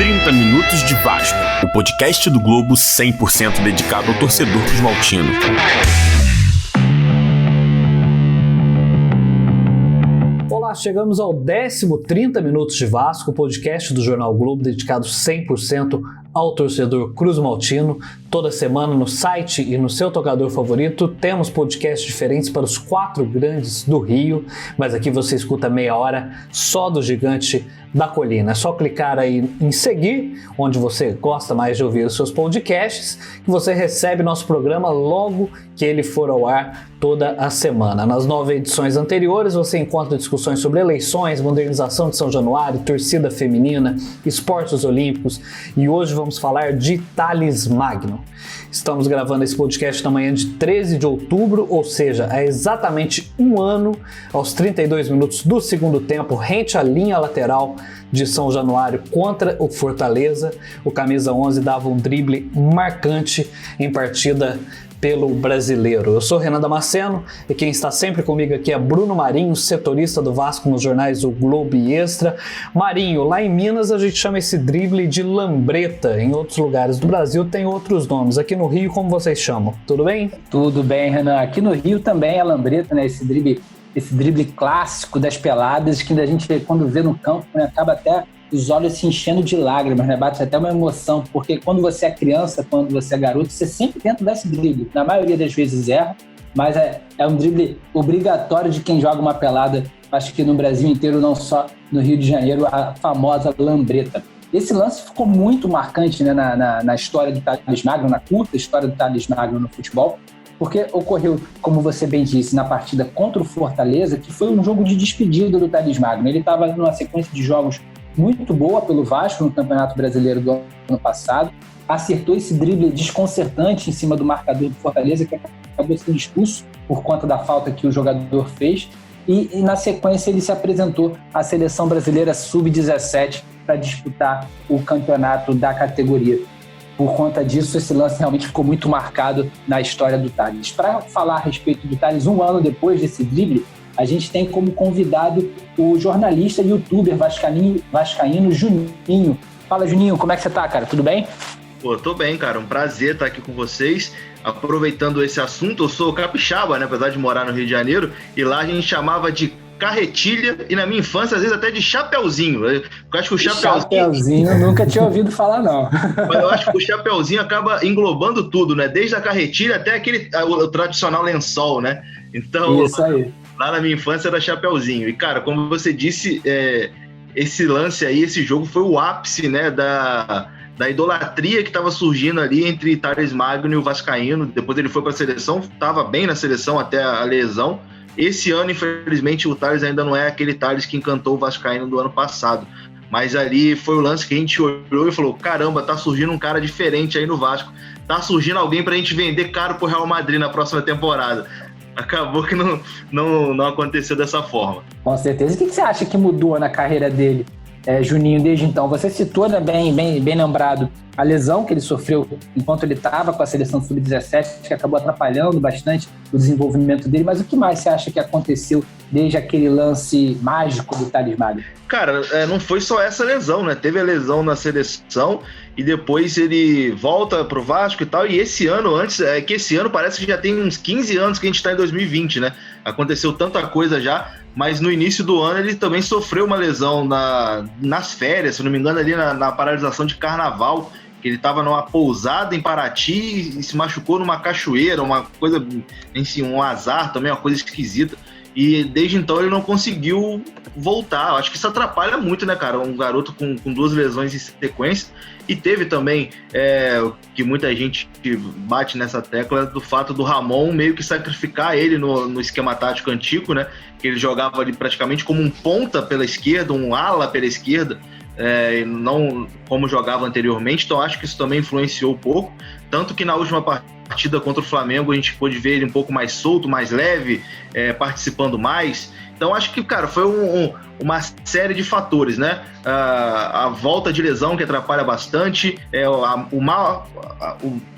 30 Minutos de Vasco, o podcast do Globo 100% dedicado ao torcedor cruzmaltino. Olá, chegamos ao 10º 30 Minutos de Vasco, o podcast do Jornal Globo dedicado 100% ao torcedor cruzmaltino. Toda semana no site e no seu tocador favorito temos podcasts diferentes para os 4 grandes do Rio, mas aqui você escuta meia hora só do Gigante da Colina. É só clicar aí em seguir, onde você gosta mais de ouvir os seus podcasts, que você recebe nosso programa logo que ele for ao ar toda a semana. Nas 9 edições anteriores você encontra discussões sobre eleições, modernização de São Januário, torcida feminina, esportes olímpicos e hoje vamos falar de Thales Magno. Estamos gravando esse podcast na manhã de 13 de outubro, ou seja, há exatamente um ano, aos 32 minutos do segundo tempo, rente à linha lateral de São Januário contra o Fortaleza. O camisa 11 dava um drible marcante em partida pelo Brasileiro. Eu sou Renan Damasceno e quem está sempre comigo aqui é Bruno Marinho, setorista do Vasco nos jornais O Globo e Extra. Marinho, lá em Minas a gente chama esse drible de lambreta, em outros lugares do Brasil tem outros nomes. Aqui no Rio, como vocês chamam? Tudo bem? Tudo bem, Renan. Aqui no Rio também é lambreta, né? Esse drible clássico das peladas que a gente, quando vê no campo, né, acaba até os olhos se enchendo de lágrimas, né? Bate até uma emoção, porque quando você é criança, quando você é garoto, você sempre tenta dar esse drible. Na maioria das vezes erra, mas é um drible obrigatório de quem joga uma pelada, acho que no Brasil inteiro, não só no Rio de Janeiro, a famosa lambreta. Esse lance ficou muito marcante, né, na história do Thales Magno, na curta história do Thales Magno no futebol, porque ocorreu, como você bem disse, na partida contra o Fortaleza, que foi um jogo de despedida do Thales Magno. Ele estava numa sequência de jogos muito boa pelo Vasco no Campeonato Brasileiro do ano passado, acertou esse drible desconcertante em cima do marcador do Fortaleza, que acabou sendo expulso por conta da falta que o jogador fez, e na sequência ele se apresentou à Seleção Brasileira Sub-17 para disputar o campeonato da categoria. Por conta disso, esse lance realmente ficou muito marcado na história do Thales. Para falar a respeito do Thales, um ano depois desse drible, a gente tem como convidado o jornalista e youtuber vascaíno Juninho. Fala, Juninho, como é que você tá, cara? Tudo bem? Pô, tô bem, cara. Um prazer estar aqui com vocês. Aproveitando esse assunto, eu sou capixaba, né? Apesar de morar no Rio de Janeiro, e lá a gente chamava de carretilha e na minha infância, às vezes, até de chapeuzinho. Eu acho que o chapeuzinho nunca tinha ouvido falar, não. Mas eu acho que o chapeuzinho acaba englobando tudo, né? Desde a carretilha até o tradicional lençol, né? Então, isso aí. Lá na minha infância era chapeuzinho. E, cara, como você disse, esse lance aí, esse jogo foi o ápice, né, da idolatria que estava surgindo ali entre Thales Magno e o vascaíno. Depois ele foi para a seleção, estava bem na seleção até a lesão. Esse ano, infelizmente, o Thales ainda não é aquele Thales que encantou o vascaíno do ano passado. Mas ali foi o lance que a gente olhou e falou, caramba, tá surgindo um cara diferente aí no Vasco. Tá surgindo alguém pra gente vender caro pro Real Madrid na próxima temporada. Acabou que não aconteceu dessa forma. Com certeza. O que você acha que mudou na carreira dele, Juninho, desde então? Você citou, né, bem lembrado, a lesão que ele sofreu enquanto ele estava com a seleção sub-17, que acabou atrapalhando bastante o desenvolvimento dele, mas o que mais você acha que aconteceu desde aquele lance mágico do Thales Magno? Cara, não foi só essa lesão, né? Teve a lesão na seleção e depois ele volta pro Vasco e tal, e esse ano, esse ano parece que já tem uns 15 anos que a gente está em 2020, né? Aconteceu tanta coisa já, mas no início do ano ele também sofreu uma lesão nas férias, se não me engano, ali na paralisação de carnaval, que ele estava numa pousada em Paraty e se machucou numa cachoeira, uma coisa, enfim, um azar também, uma coisa esquisita. E desde então ele não conseguiu voltar. Eu acho que isso atrapalha muito, né, cara? Um garoto com 2 lesões em sequência. E teve também, que muita gente bate nessa tecla, do fato do Ramon meio que sacrificar ele no esquema tático antigo, né? Que ele jogava ali praticamente como um ponta pela esquerda, um ala pela esquerda, não como jogava anteriormente. Então acho que isso também influenciou um pouco. Tanto que na última partida contra o Flamengo a gente pôde ver ele um pouco mais solto, mais leve, participando mais. Então acho que, cara, foi uma série de fatores, né? A volta de lesão que atrapalha bastante,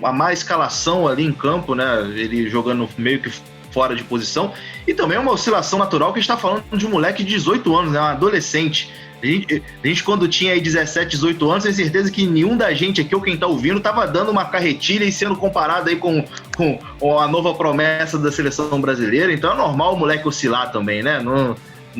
a má escalação ali em campo, né? Ele jogando meio que fora de posição, e também é uma oscilação natural que a gente está falando de um moleque de 18 anos, né, um adolescente. A gente, quando tinha aí 17, 18 anos, tem certeza que nenhum da gente aqui, ou quem tá ouvindo, tava dando uma carretilha e sendo comparado aí com a nova promessa da seleção brasileira. Então é normal o moleque oscilar também, né? Não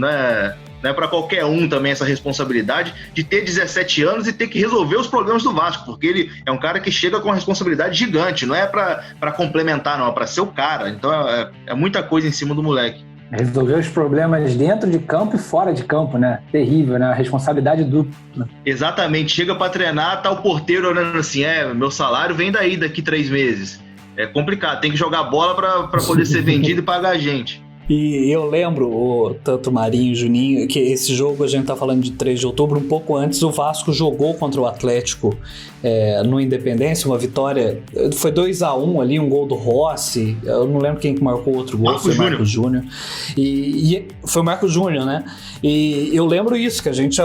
é para qualquer um também essa responsabilidade de ter 17 anos e ter que resolver os problemas do Vasco, porque ele é um cara que chega com uma responsabilidade gigante, não é para complementar, não, é para ser o cara. Então é muita coisa em cima do moleque. Resolver os problemas dentro de campo e fora de campo, né? Terrível, né? Responsabilidade dupla. Exatamente. Chega para treinar, tá o porteiro olhando assim, meu salário vem daqui 3 meses. É complicado, tem que jogar bola para poder ser vendido e pagar a gente. E eu lembro, tanto Marinho e Juninho, que esse jogo a gente tá falando de 3 de outubro, um pouco antes o Vasco jogou contra o Atlético no Independência, uma vitória, foi 2-1 ali, um gol do Rossi, eu não lembro quem que marcou outro gol, foi o Marcos Júnior. E foi o Marcos Júnior, né? E eu lembro isso, que a gente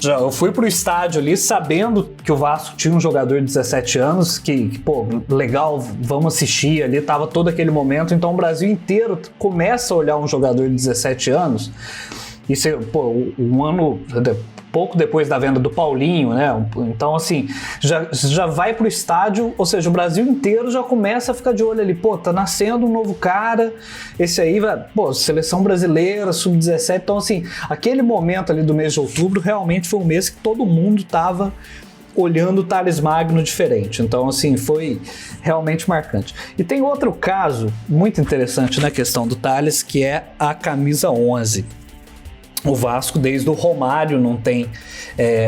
eu fui pro estádio ali sabendo que o Vasco tinha um jogador de 17 anos, que pô, legal, vamos assistir ali, tava todo aquele momento, então o Brasil inteiro começa a olhar um jogador de 17 anos, e um ano, pouco depois da venda do Paulinho, né, então assim, já vai pro estádio, ou seja, o Brasil inteiro já começa a ficar de olho ali, pô, tá nascendo um novo cara, esse aí vai, seleção brasileira, sub-17, então assim, aquele momento ali do mês de outubro realmente foi um mês que todo mundo tava olhando o Thales Magno diferente, então assim, foi realmente marcante. E tem outro caso muito interessante na questão do Thales, que é a camisa 11. O Vasco, desde o Romário, não tem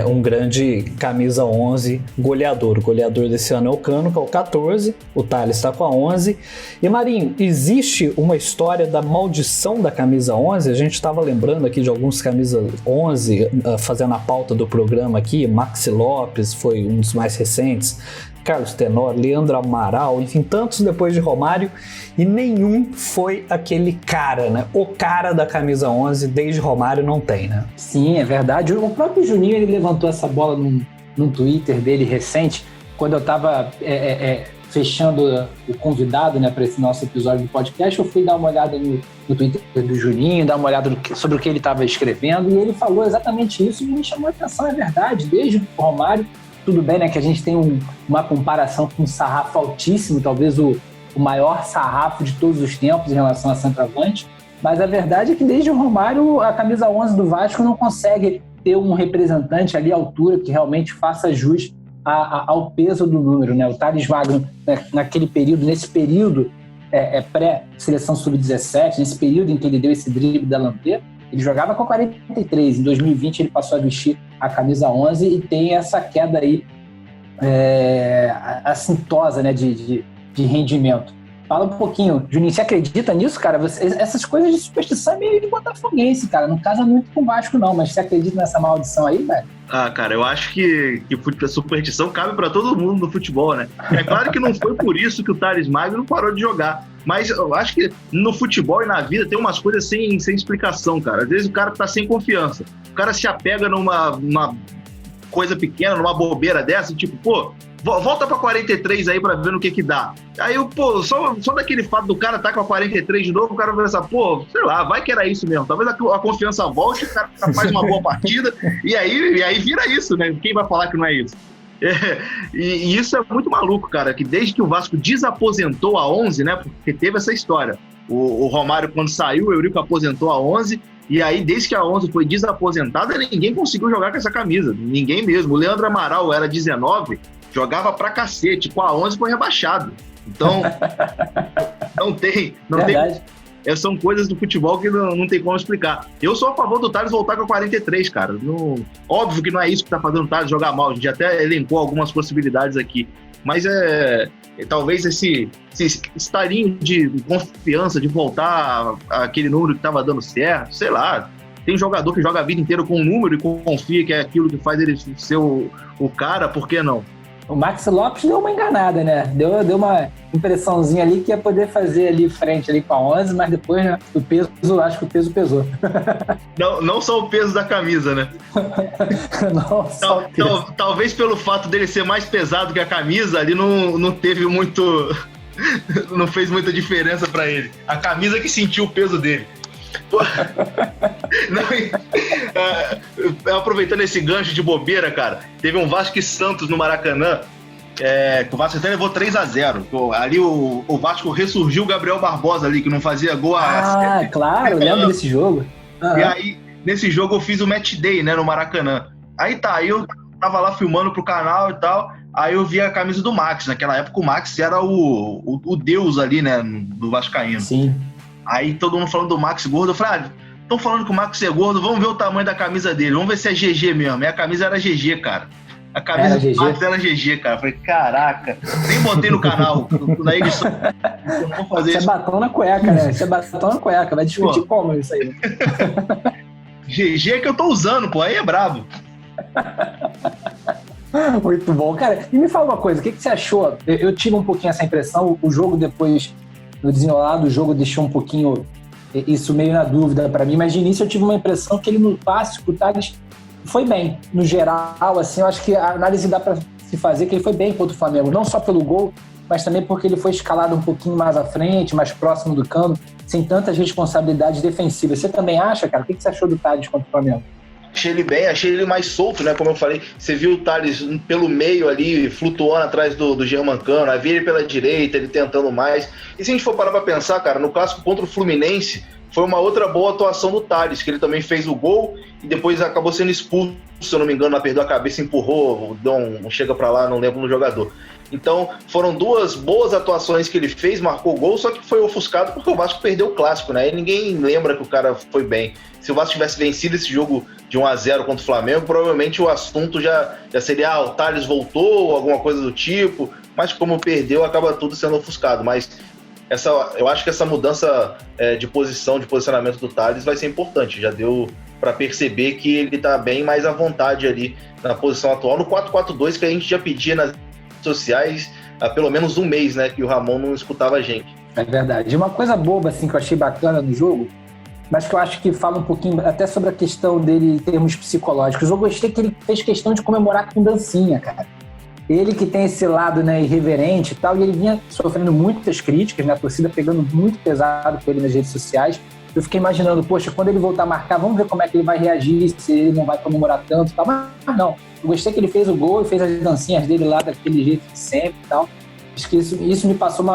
um grande camisa 11 goleador. O goleador desse ano é o Cano, que é o 14, o Thales está com a 11. E Marinho, existe uma história da maldição da camisa 11? A gente estava lembrando aqui de alguns camisas 11, fazendo a pauta do programa aqui, Maxi Lopes foi um dos mais recentes, Carlos Tenório, Leandro Amaral, enfim, tantos depois de Romário, e nenhum foi aquele cara, né? O cara da camisa 11, desde Romário, não tem, né? Sim, é verdade. O próprio Juninho, ele levantou essa bola num Twitter dele recente, quando eu estava fechando o convidado, né, para esse nosso episódio do podcast, eu fui dar uma olhada no Twitter do Juninho, dar uma olhada sobre o que ele estava escrevendo, e ele falou exatamente isso, e me chamou a atenção, é verdade, desde o Romário. Tudo bem, né, que a gente tem uma comparação com um sarrafo altíssimo, talvez o maior sarrafo de todos os tempos em relação a centroavante, mas a verdade é que desde o Romário a camisa 11 do Vasco não consegue ter um representante ali à altura que realmente faça jus ao peso do número, né? O Thales Magno, nesse período pré-seleção sub-17, nesse período em que ele deu esse drible da Lambreta, ele jogava com 43, em 2020 ele passou a vestir a camisa 11 e tem essa queda aí assintosa, né, de rendimento. Fala um pouquinho, Juninho, você acredita nisso, cara? Essas coisas de superstição é meio de botafoguense, cara, não casa muito com o Vasco não, mas você acredita nessa maldição aí, velho? Ah, cara, eu acho que a superstição cabe pra todo mundo no futebol, né? É claro que não foi por isso que o Thales Magno parou de jogar, mas eu acho que no futebol e na vida tem umas coisas sem explicação, cara. Às vezes o cara tá sem confiança, o cara se apega numa coisa pequena, numa bobeira dessa, tipo, pô, volta pra 43 aí pra ver no que dá. Aí, pô, só daquele fato do cara tá com a 43 de novo, o cara vai pensar, pô, sei lá, vai que era isso mesmo. Talvez a confiança volte, o cara faz uma boa partida, e aí vira isso, né? Quem vai falar que não é isso? E isso é muito maluco, cara, que desde que o Vasco desaposentou a 11, né? Porque teve essa história. O Romário, quando saiu, o Eurico aposentou a 11, e aí, desde que a 11 foi desaposentada, ninguém conseguiu jogar com essa camisa. Ninguém mesmo. O Leandro Amaral era 19, jogava pra cacete. Com a 11 foi rebaixado. Então, não tem. São coisas do futebol que não tem como explicar. Eu sou a favor do Thales voltar com a 43, cara. Óbvio que não é isso que tá fazendo o Thales jogar mal. A gente até elencou algumas possibilidades aqui. Mas talvez esse estarinho de confiança de voltar àquele número que estava dando certo, sei lá. Tem jogador que joga a vida inteira com um número e confia que é aquilo que faz ele ser o cara, por que não? O Maxi Lopes deu uma enganada, né? Deu uma impressãozinha ali que ia poder fazer ali frente ali com a 11, mas depois, né, acho que o peso pesou. Não só o peso da camisa, né? Não só o peso. Talvez pelo fato dele ser mais pesado que a camisa, ali não teve muito não fez muita diferença pra ele. A camisa que sentiu o peso dele. Aproveitando esse gancho de bobeira, cara, teve um Vasco e Santos no Maracanã, que o Vasco até levou 3-0. Ali o Vasco ressurgiu o Gabriel Barbosa ali, que não fazia gol há... claro, eu lembro desse jogo. E aí, nesse jogo eu fiz o match day, né, no Maracanã. Aí eu tava lá filmando pro canal e tal, aí eu vi a camisa do Max. Naquela época o Max era o deus ali, né, do vascaíno. Sim. Aí todo mundo falando do Max gordo, eu falei, estão falando que o Max é gordo, vamos ver o tamanho da camisa dele, vamos ver se é GG mesmo. E a camisa era GG, cara. A camisa do Max era GG, cara. Eu falei, caraca, nem botei no canal, na edição. Eu não vou fazer isso. Isso é batom na cueca, né? Isso é batom na cueca, vai discutir como isso aí. GG é que eu tô usando, pô, aí é brabo. Muito bom. Cara, e me fala uma coisa, o que você achou? Eu tive um pouquinho essa impressão, o jogo depois, no desenrolar do jogo, deixou um pouquinho isso meio na dúvida pra mim, mas de início eu tive uma impressão que ele no clássico, o Tales foi bem. No geral, assim, eu acho que a análise dá pra se fazer que ele foi bem contra o Flamengo, não só pelo gol, mas também porque ele foi escalado um pouquinho mais à frente, mais próximo do cano, sem tantas responsabilidades defensivas. Você também acha, cara? O que você achou do Tales contra o Flamengo? Achei ele bem, achei ele mais solto, né? Como eu falei, você viu o Tales pelo meio ali, flutuando atrás do Germancano, aí vi ele pela direita, ele tentando mais. E se a gente for parar pra pensar, cara, no clássico contra o Fluminense, foi uma outra boa atuação do Tales, que ele também fez o gol e depois acabou sendo expulso, se eu não me engano, lá perdeu a cabeça, empurrou, deu um chega pra lá, não lembro no jogador. Então, foram duas boas atuações que ele fez, marcou gol, só que foi ofuscado porque o Vasco perdeu o clássico, né? E ninguém lembra que o cara foi bem. Se o Vasco tivesse vencido esse jogo de 1-0 contra o Flamengo, provavelmente o assunto já seria, o Tales voltou, alguma coisa do tipo, mas como perdeu, acaba tudo sendo ofuscado. Mas eu acho que essa mudança de posicionamento do Tales vai ser importante. Já deu para perceber que ele está bem mais à vontade ali na posição atual, no 4-4-2, que a gente já pedia nas sociais há pelo menos um mês, né, que o Ramon não escutava a gente. É verdade. E uma coisa boba, assim, que eu achei bacana no jogo, mas que eu acho que fala um pouquinho até sobre a questão dele em termos psicológicos. Eu gostei que ele fez questão de comemorar com dancinha, cara. Ele que tem esse lado, né, irreverente e tal, e ele vinha sofrendo muitas críticas, né, a torcida pegando muito pesado com ele nas redes sociais. Eu fiquei imaginando, poxa, quando ele voltar a marcar, vamos ver como é que ele vai reagir, se ele não vai comemorar tanto e tal. Mas não, eu gostei que ele fez o gol e fez as dancinhas dele lá daquele jeito de sempre e tal. Acho que isso me passou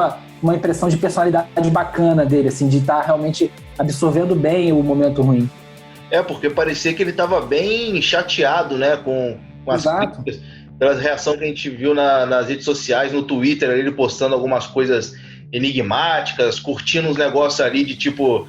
uma impressão de personalidade bacana dele, assim, de estar realmente absorvendo bem o momento ruim. Porque parecia que ele estava bem chateado, né, com as críticas, pela reação que a gente viu nas redes sociais, no Twitter, ele postando algumas coisas enigmáticas, curtindo uns negócios ali de tipo,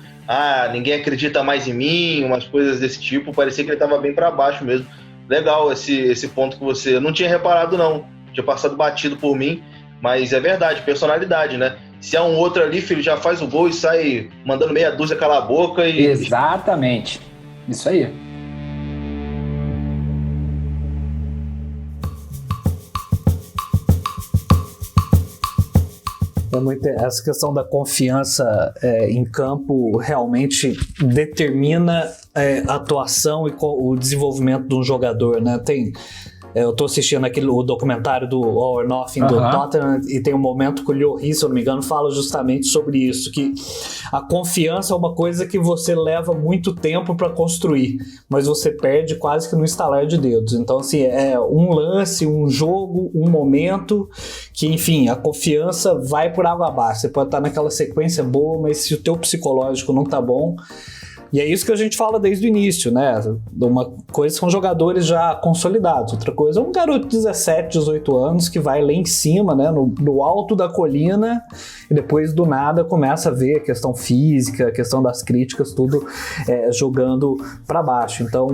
ninguém acredita mais em mim, umas coisas desse tipo. Parecia que ele estava bem para baixo mesmo. Legal esse ponto que você... Eu não tinha reparado, não. Tinha passado batido por mim, mas é verdade, personalidade, né? Se há um outro ali, filho, já faz o gol e sai mandando meia dúzia calar a boca e... Exatamente. Isso aí. Essa questão da confiança em campo realmente determina a atuação e o desenvolvimento de um jogador, né? Eu tô assistindo o documentário do All or Nothing do Tottenham e tem um momento que o Lloris, se eu não me engano, fala justamente sobre isso, que a confiança é uma coisa que você leva muito tempo para construir, mas você perde quase que no estalar de dedos. Então, assim, é um lance, um jogo, um momento que, enfim, a confiança vai por água abaixo. Você pode estar naquela sequência boa, mas se o teu psicológico não tá bom... E é isso que a gente fala desde o início, né? Uma coisa são jogadores já consolidados, outra coisa é um garoto de 17, 18 anos que vai lá em cima, né? No alto da colina e depois do nada começa a ver a questão física, a questão das críticas, tudo jogando para baixo. Então,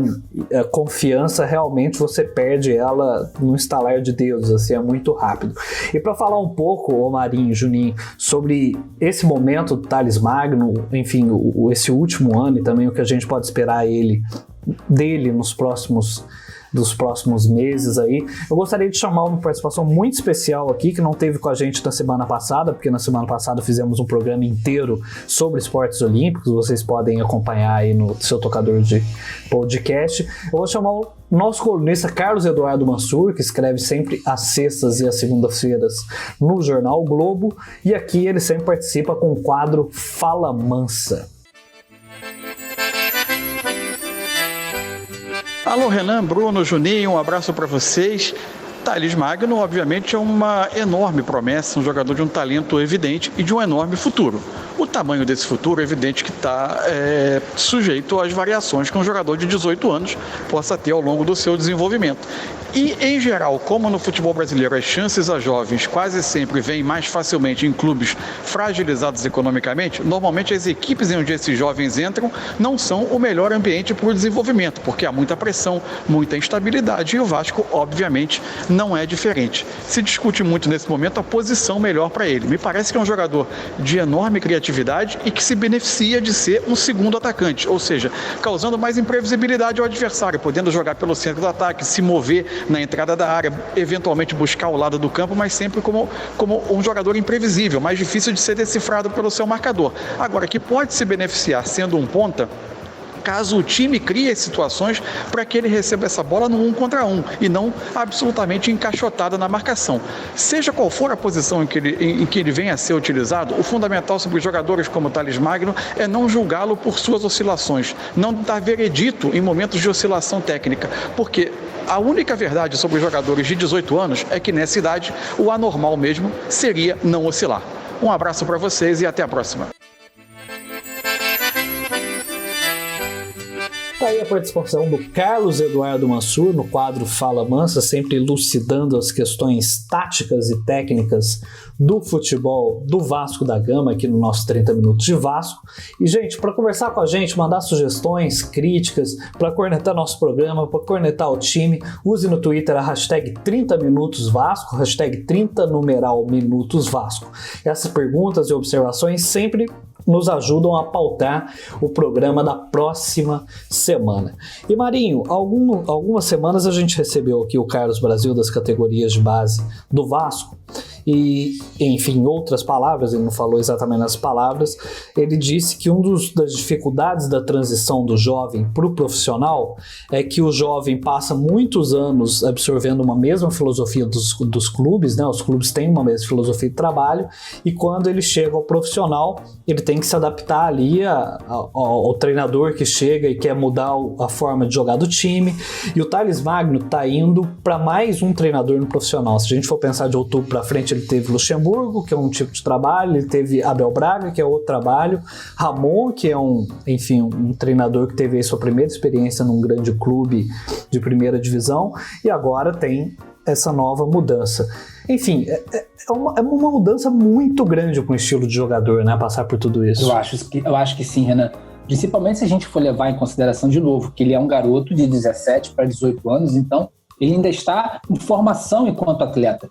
a confiança realmente você perde ela no estalar de Deus, assim, é muito rápido. E para falar um pouco, Marinho, Juninho, sobre esse momento do Thales Magno, enfim, esse último ano e também o que a gente pode esperar dele nos próximos dos próximos meses aí. Eu gostaria de chamar uma participação muito especial aqui, que não teve com a gente na semana passada, porque na semana passada fizemos um programa inteiro sobre esportes olímpicos, vocês podem acompanhar aí no seu tocador de podcast. Eu vou chamar o nosso colunista Carlos Eduardo Mansur, que escreve sempre às sextas e às segundas-feiras no Jornal o Globo, e aqui ele sempre participa com o quadro Fala Mansa. Alô Renan, Bruno, Juninho, um abraço para vocês. Thales Magno, obviamente, é uma enorme promessa, um jogador de um talento evidente e de um enorme futuro. O tamanho desse futuro é evidente que está sujeito às variações que um jogador de 18 anos possa ter ao longo do seu desenvolvimento. E, em geral, como no futebol brasileiro as chances a jovens quase sempre vêm mais facilmente em clubes fragilizados economicamente, normalmente as equipes em onde esses jovens entram não são o melhor ambiente para o desenvolvimento, porque há muita pressão, muita instabilidade, e o Vasco, obviamente, não é diferente. Se discute muito nesse momento a posição melhor para ele. Me parece que é um jogador de enorme criatividade e que se beneficia de ser um segundo atacante, ou seja, causando mais imprevisibilidade ao adversário, podendo jogar pelo centro do ataque, se mover na entrada da área, eventualmente buscar o lado do campo, mas sempre como um jogador imprevisível, mais difícil de ser decifrado pelo seu marcador. Agora, que pode se beneficiar sendo um ponta, caso o time crie situações para que ele receba essa bola no 1 contra 1 e não absolutamente encaixotada na marcação. Seja qual for a posição em que ele venha a ser utilizado, o fundamental sobre os jogadores como o Thales Magno é não julgá-lo por suas oscilações, não dar veredito em momentos de oscilação técnica, porque a única verdade sobre os jogadores de 18 anos é que nessa idade o anormal mesmo seria não oscilar. Um abraço para vocês e até a próxima. Aí a participação do Carlos Eduardo Mansur no quadro Fala Mansa, sempre elucidando as questões táticas e técnicas do futebol do Vasco da Gama aqui no nosso 30 Minutos de Vasco. E, gente, para conversar com a gente, mandar sugestões, críticas, para cornetar nosso programa, para cornetar o time, use no Twitter a hashtag 30 Minutos Vasco, hashtag 30 numeral Minutos Vasco. Essas perguntas e observações sempre nos ajudam a pautar o programa da próxima semana. E Marinho, algumas semanas a gente recebeu aqui o Carlos Brasil das categorias de base do Vasco e, enfim, outras palavras, ele não falou exatamente as palavras, ele disse que das dificuldades da transição do jovem para o profissional é que o jovem passa muitos anos absorvendo uma mesma filosofia dos clubes, né? Os clubes têm uma mesma filosofia de trabalho e quando ele chega ao profissional, ele tem que se adaptar ali ao treinador que chega e quer mudar a forma de jogar do time, e o Thales Magno está indo para mais um treinador no profissional. Se a gente for pensar de outubro para frente, ele teve Luxemburgo, que é um tipo de trabalho, ele teve Abel Braga, que é outro trabalho, Ramon, que é um treinador que teve aí sua primeira experiência num grande clube de primeira divisão, e agora tem essa nova mudança. Enfim, é uma mudança muito grande com o estilo de jogador, né? Passar por tudo isso. Eu acho que sim, Renan. Principalmente se a gente for levar em consideração de novo que ele é um garoto de 17 para 18 anos, então ele ainda está em formação enquanto atleta.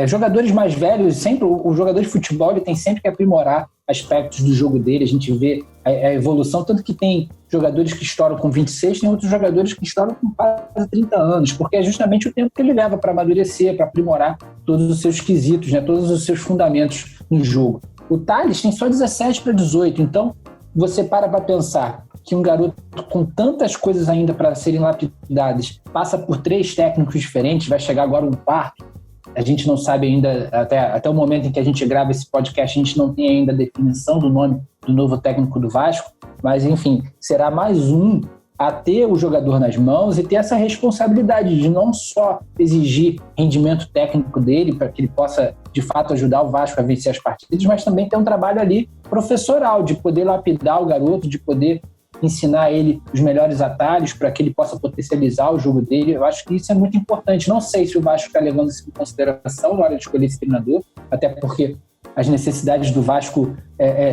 Jogadores mais velhos, sempre o jogador de futebol ele tem sempre que aprimorar aspectos do jogo dele, a gente vê a evolução, tanto que tem jogadores que estouram com 26, tem outros jogadores que estouram com quase 30 anos, porque é justamente o tempo que ele leva para amadurecer, para aprimorar todos os seus quesitos, né, todos os seus fundamentos no jogo. O Thales tem só 17 para 18, então você para pensar que um garoto com tantas coisas ainda para serem lapidadas passa por 3 técnicos diferentes, vai chegar agora um quarto. A gente não sabe ainda, até o momento em que a gente grava esse podcast, a gente não tem ainda a definição do nome do novo técnico do Vasco, mas enfim, será mais um a ter o jogador nas mãos e ter essa responsabilidade de não só exigir rendimento técnico dele para que ele possa, de fato, ajudar o Vasco a vencer as partidas, mas também ter um trabalho ali professoral, de poder lapidar o garoto, de poder ensinar ele os melhores atalhos para que ele possa potencializar o jogo dele. Eu acho que isso é muito importante. Não sei se o Vasco está levando isso em consideração na hora de escolher esse treinador, até porque as necessidades do Vasco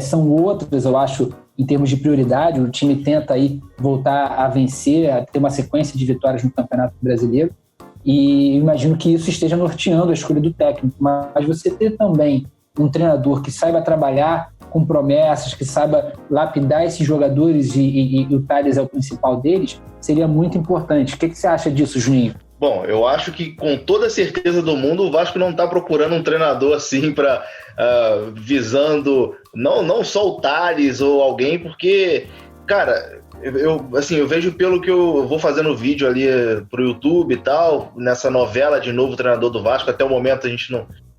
são outras, eu acho, em termos de prioridade. O time tenta aí voltar a vencer, a ter uma sequência de vitórias no Campeonato Brasileiro, e imagino que isso esteja norteando a escolha do técnico. Mas você ter também um treinador que saiba trabalhar com promessas, que saiba lapidar esses jogadores e o Tales é o principal deles, seria muito importante. O que você acha disso, Juninho? Bom, eu acho que com toda a certeza do mundo o Vasco não está procurando um treinador assim para visando não só o Tales ou alguém, porque, cara, eu vejo pelo que eu vou fazendo vídeo ali pro YouTube e tal, nessa novela de novo treinador do Vasco. Até o momento a gente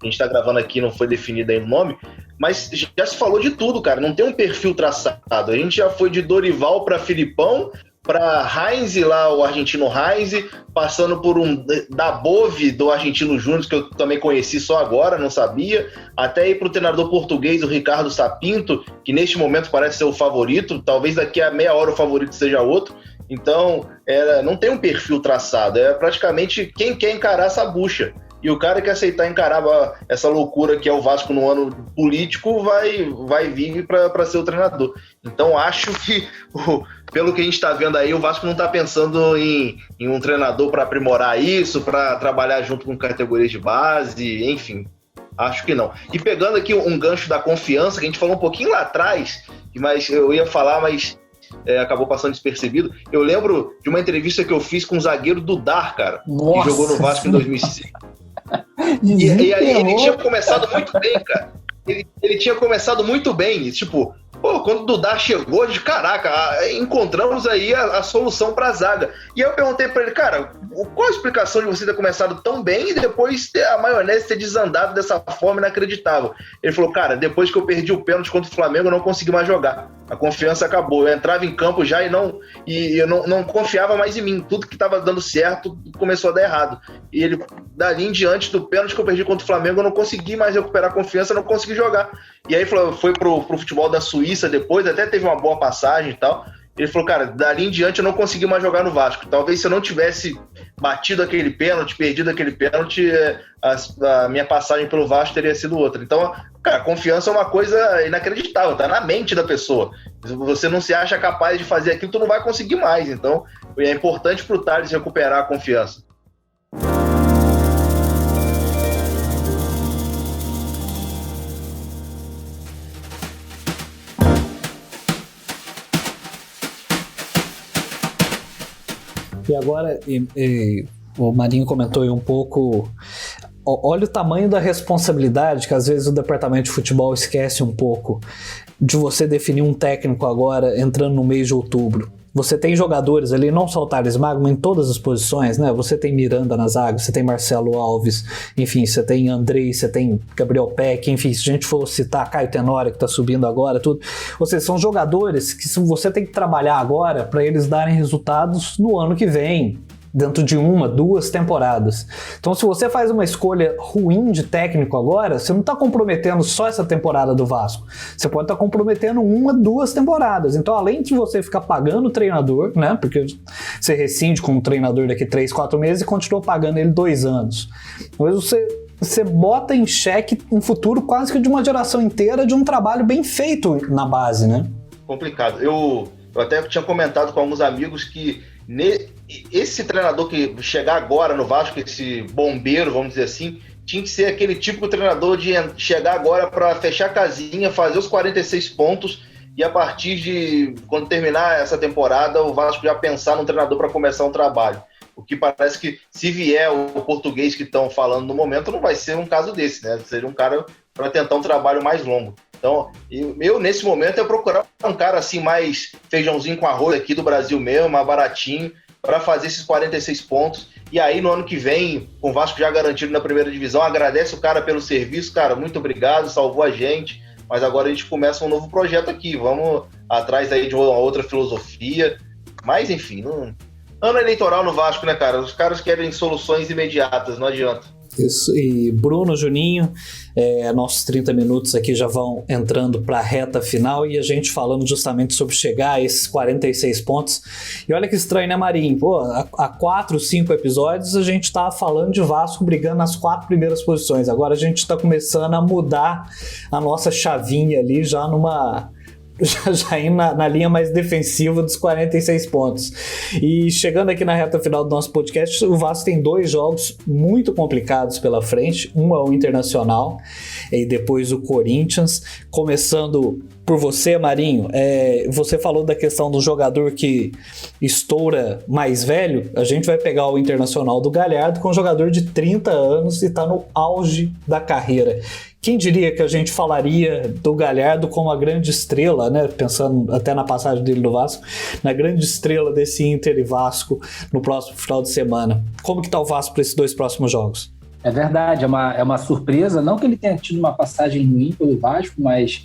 está gravando aqui, não foi definido ainda o nome, mas já se falou de tudo, cara, não tem um perfil traçado. A gente já foi de Dorival para Filipão, para Heinz lá, o argentino Heinz, passando por um Dabove do argentino Júnior, que eu também conheci só agora, não sabia, até ir para o treinador português, o Ricardo Sapinto, que neste momento parece ser o favorito, talvez daqui a meia hora o favorito seja outro. Então, não tem um perfil traçado, é praticamente quem quer encarar essa bucha. E o cara que aceitar encarar essa loucura que é o Vasco no ano político vai vir para ser o treinador. Então acho que, pelo que a gente está vendo aí, o Vasco não está pensando em um treinador para aprimorar isso, para trabalhar junto com categorias de base, enfim, acho que não. E pegando aqui um gancho da confiança, que a gente falou um pouquinho lá atrás, mas eu ia falar, mas acabou passando despercebido. Eu lembro de uma entrevista que eu fiz com o zagueiro Dudar, cara, Nossa, que jogou no Vasco em 2005. E aí ele tinha começado muito bem, cara. Ele tinha começado muito bem. Tipo, quando o Dudá chegou, a gente, caraca, encontramos aí a solução pra zaga. E aí eu perguntei pra ele, cara, qual a explicação de você ter começado tão bem e depois a maionese ter desandado dessa forma inacreditável? Ele falou, cara, depois que eu perdi o pênalti contra o Flamengo, eu não consegui mais jogar. A confiança acabou. Eu entrava em campo já e eu não confiava mais em mim. Tudo que estava dando certo começou a dar errado. E ele, dali em diante do pênalti que eu perdi contra o Flamengo, eu não consegui mais recuperar a confiança, não consegui jogar. E aí foi pro futebol da Suíça depois, até teve uma boa passagem e tal. Ele falou, cara, dali em diante eu não consegui mais jogar no Vasco. Talvez se eu não tivesse batido aquele pênalti, perdido aquele pênalti, a minha passagem pelo Vasco teria sido outra. Então, cara, confiança é uma coisa inacreditável, tá na mente da pessoa. Se você não se acha capaz de fazer aquilo, tu não vai conseguir mais. Então, é importante pro Tales recuperar a confiança. E agora, o Marinho comentou aí um pouco, olha o tamanho da responsabilidade que às vezes o departamento de futebol esquece um pouco de você definir um técnico agora entrando no mês de outubro. Você tem jogadores ali, não só o Thales Magno, em todas as posições, né? Você tem Miranda na zaga, você tem Marcelo Alves, enfim, você tem Andrei, você tem Gabriel Peck, enfim, se a gente for citar Caio Tenório, que tá subindo agora, tudo. Ou seja, são jogadores que você tem que trabalhar agora para eles darem resultados no ano que vem, dentro de 1, 2 temporadas. Então, se você faz uma escolha ruim de técnico agora, você não está comprometendo só essa temporada do Vasco. Você pode estar comprometendo 1, 2 temporadas. Então, além de você ficar pagando o treinador, né? Porque você rescinde com o treinador daqui 3, 4 meses e continua pagando ele 2 anos. Mas você bota em xeque um futuro quase que de uma geração inteira de um trabalho bem feito na base, né? Complicado. Eu até tinha comentado com alguns amigos que esse treinador que chegar agora no Vasco, esse bombeiro, vamos dizer assim, tinha que ser aquele típico treinador de chegar agora para fechar a casinha, fazer os 46 pontos e a partir de quando terminar essa temporada o Vasco já pensar num treinador para começar um trabalho. O que parece que se vier o português que estão falando no momento não vai ser um caso desse, né? Seria um cara para tentar um trabalho mais longo. Então, eu nesse momento, eu procurar um cara assim, mais feijãozinho com arroz aqui do Brasil mesmo, mais baratinho, para fazer esses 46 pontos. E aí, no ano que vem, com o Vasco já garantido na primeira divisão, agradece o cara pelo serviço, cara, muito obrigado, salvou a gente, mas agora a gente começa um novo projeto aqui, vamos atrás aí de uma outra filosofia. Mas, enfim, ano eleitoral no Vasco, né, cara? Os caras querem soluções imediatas, não adianta. Isso, e Bruno, Juninho, nossos 30 minutos aqui já vão entrando para a reta final e a gente falando justamente sobre chegar a esses 46 pontos. E olha que estranho, né, Marinho? Pô, há 4, 5 episódios a gente tá falando de Vasco brigando nas 4 primeiras posições. Agora a gente tá começando a mudar a nossa chavinha ali já numa já indo na linha mais defensiva dos 46 pontos. E chegando aqui na reta final do nosso podcast, o Vasco tem 2 jogos muito complicados pela frente. Um é o Internacional e depois o Corinthians. Começando por você, Marinho, você falou da questão do jogador que estoura mais velho. A gente vai pegar o Internacional do Galhardo, com um jogador de 30 anos e está no auge da carreira. Quem diria que a gente falaria do Galhardo como a grande estrela, né? Pensando até na passagem dele no Vasco, na grande estrela desse Inter e Vasco no próximo final de semana. Como que tá o Vasco para esses 2 próximos jogos? É verdade, é uma surpresa. Não que ele tenha tido uma passagem ruim pelo Vasco, mas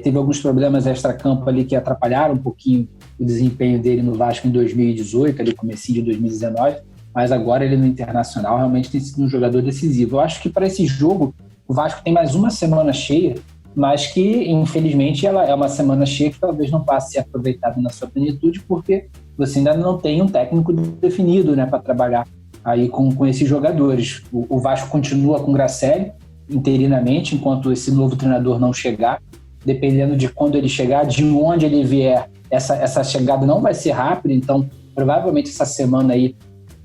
teve alguns problemas extra-campo ali que atrapalharam um pouquinho o desempenho dele no Vasco em 2018, ali comecinho de 2019, mas agora ele no Internacional realmente tem sido um jogador decisivo. Eu acho que para esse jogo o Vasco tem mais uma semana cheia, mas que, infelizmente, ela é uma semana cheia que talvez não passe a ser aproveitada na sua plenitude, porque você ainda não tem um técnico definido, né, para trabalhar aí com esses jogadores. O Vasco continua com o Gracelli, interinamente, enquanto esse novo treinador não chegar. Dependendo de quando ele chegar, de onde ele vier, essa chegada não vai ser rápida, então, provavelmente, essa semana aí,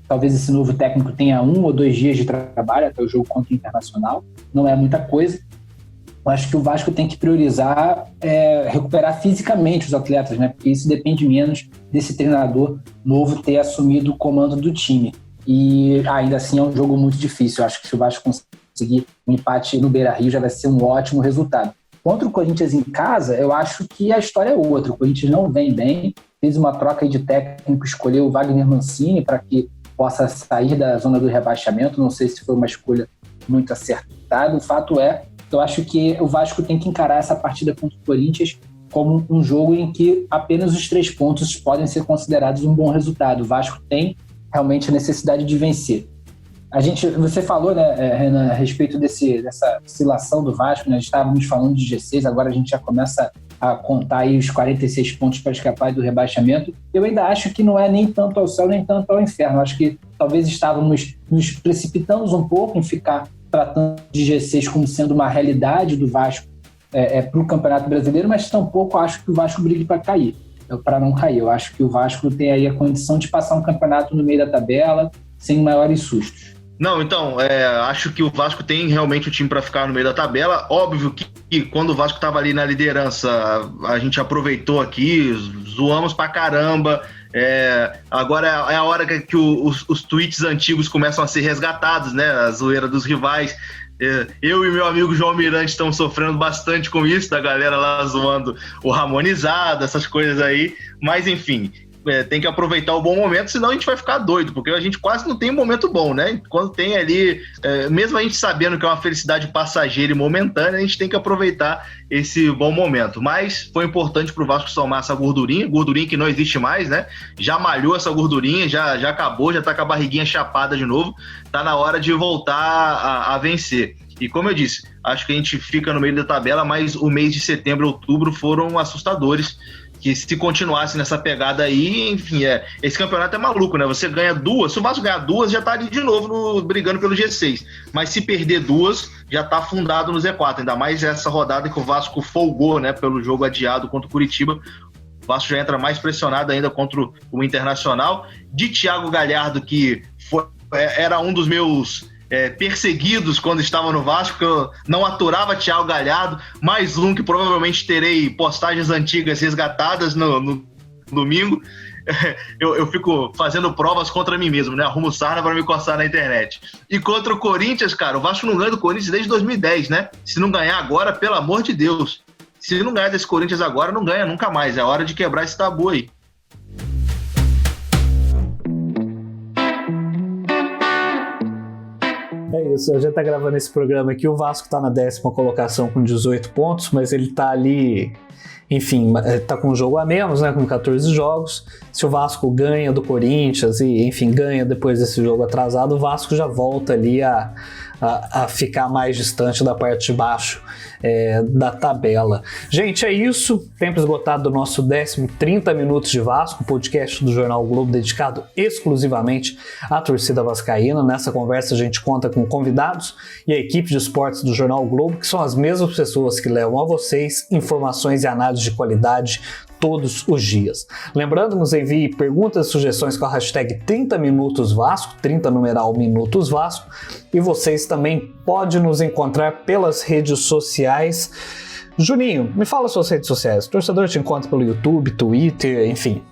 talvez esse novo técnico tenha 1 ou 2 dias de trabalho até o jogo contra o Internacional. Não é muita coisa. Eu acho que o Vasco tem que priorizar recuperar fisicamente os atletas, né? Porque isso depende menos desse treinador novo ter assumido o comando do time. E ainda assim é um jogo muito difícil. Eu acho que se o Vasco conseguir um empate no Beira-Rio já vai ser um ótimo resultado. Contra o Corinthians em casa, eu acho que a história é outra. O Corinthians não vem bem, fez uma troca de técnico, escolheu o Wagner Mancini para que possa sair da zona do rebaixamento. Não sei se foi uma escolha muito acertada. O fato é que eu acho que o Vasco tem que encarar essa partida contra o Corinthians como um jogo em que apenas os 3 pontos podem ser considerados um bom resultado. O Vasco tem realmente a necessidade de vencer. Você falou, né, Renan, a respeito dessa oscilação do Vasco, né? Estávamos falando de G6, agora a gente já começa a contar aí os 46 pontos para escapar do rebaixamento. Eu ainda acho que não é nem tanto ao céu, nem tanto ao inferno. Acho que talvez estávamos nos precipitando um pouco em ficar tratando de G6 como sendo uma realidade do Vasco para o Campeonato Brasileiro, mas tampouco acho que o Vasco brigue para não cair. Eu acho que o Vasco tem aí a condição de passar um campeonato no meio da tabela, sem maiores sustos. Não, então, acho que o Vasco tem realmente o time para ficar no meio da tabela. Óbvio que quando o Vasco estava ali na liderança, a gente aproveitou aqui, zoamos pra caramba. Agora é a hora que os tweets antigos começam a ser resgatados, né? A zoeira dos rivais. Eu e meu amigo João Mirante estamos sofrendo bastante com isso, da galera lá zoando o Ramonizado, essas coisas aí. Mas, enfim, tem que aproveitar o bom momento, senão a gente vai ficar doido, porque a gente quase não tem um momento bom, né? Quando tem ali, mesmo a gente sabendo que é uma felicidade passageira e momentânea, a gente tem que aproveitar esse bom momento. Mas foi importante pro Vasco somar essa gordurinha que não existe mais, né? Já malhou essa gordurinha, já acabou, já tá com a barriguinha chapada de novo, tá na hora de voltar a vencer. E como eu disse, acho que a gente fica no meio da tabela, mas o mês de setembro e outubro foram assustadores, que se continuasse nessa pegada aí, enfim, esse campeonato é maluco, né? Você ganha 2, se o Vasco ganhar 2, já tá ali de novo brigando pelo G6. Mas se perder 2, já tá afundado no Z4. Ainda mais essa rodada que o Vasco folgou, né? Pelo jogo adiado contra o Curitiba. O Vasco já entra mais pressionado ainda contra o Internacional. De Thiago Galhardo, que era um dos meus perseguidos quando estava no Vasco, que eu não aturava Thiago Galhardo, mais um que provavelmente terei postagens antigas resgatadas no domingo. Eu fico fazendo provas contra mim mesmo, né? Arrumo sarna para me coçar na internet. E contra o Corinthians, cara, o Vasco não ganha do Corinthians desde 2010, né? Se não ganhar agora, pelo amor de Deus. Se não ganhar desse Corinthians agora, não ganha nunca mais. É hora de quebrar esse tabu aí. É isso, a gente tá gravando esse programa aqui, o Vasco tá na 10ª colocação com 18 pontos, mas ele tá ali, enfim, tá com um jogo a menos, né, com 14 jogos. Se o Vasco ganha do Corinthians e, enfim, ganha depois desse jogo atrasado, o Vasco já volta ali a a ficar mais distante da parte de baixo da tabela. Gente, é isso. Tempo esgotado do nosso 10º 30 Minutos de Vasco, podcast do Jornal Globo dedicado exclusivamente à torcida vascaína. Nessa conversa a gente conta com convidados e a equipe de esportes do Jornal Globo, que são as mesmas pessoas que levam a vocês informações e análise de qualidade todos os dias. Lembrando, nos envie perguntas e sugestões com a hashtag 30 Minutos Vasco, 30 numeral Minutos Vasco, e vocês também podem nos encontrar pelas redes sociais. Juninho, me fala suas redes sociais. O torcedor te encontra pelo YouTube, Twitter, enfim,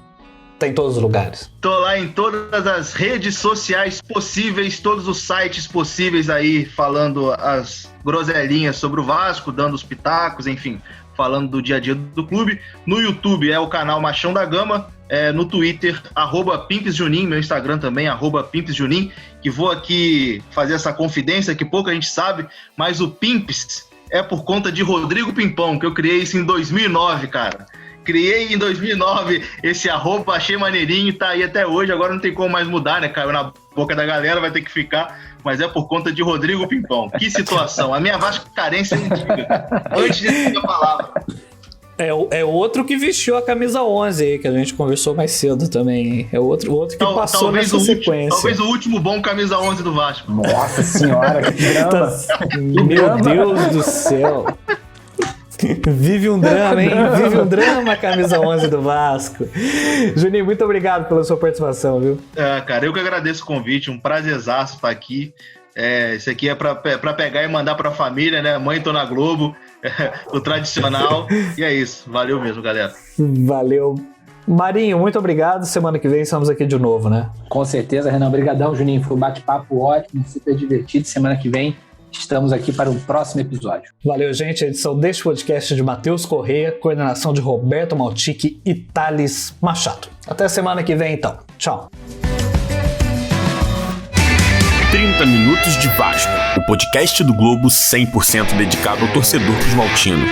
tá em todos os lugares. Tô lá em todas as redes sociais possíveis, todos os sites possíveis aí, falando as groselinhas sobre o Vasco, dando os pitacos, enfim, falando do dia a dia do clube. No YouTube é o canal Machão da Gama, no Twitter, @PimpesJunim, meu Instagram também, @PimpesJunim, que vou aqui fazer essa confidência que pouca gente sabe, mas o Pimpes é por conta de Rodrigo Pimpão, que eu criei isso em 2009, cara. Criei em 2009 esse @, achei maneirinho, tá aí até hoje, agora não tem como mais mudar, né? Caiu na boca da galera, vai ter que ficar, mas é por conta de Rodrigo Pimpão. Que situação, a minha vascarense é antiga, antes de ter a palavra. É outro que vestiu a camisa 11 aí, que a gente conversou mais cedo também. É outro que passou nessa sequência. Talvez o último bom camisa 11 do Vasco. Nossa senhora, que drama. Meu Deus do céu. Vive um drama, hein? Vive um drama, camisa 11 do Vasco. Juninho, muito obrigado pela sua participação, viu? Cara, eu que agradeço o convite, um prazerzaço estar aqui. Isso aqui é pra pegar e mandar pra família, né? Mãe, tô na Globo, o tradicional. E é isso, valeu mesmo, galera. Valeu. Marinho, muito obrigado. Semana que vem estamos aqui de novo, né? Com certeza, Renan. Obrigadão, Juninho. Foi um bate-papo ótimo, super divertido. Semana que vem estamos aqui para o próximo episódio. Valeu, gente. A edição deste podcast de Matheus Correia, coordenação de Roberto Maltic e Thales Machado. Até semana que vem, então. Tchau. 30 Minutos de Vasco, o podcast do Globo 100% dedicado ao torcedor cruzmaltino.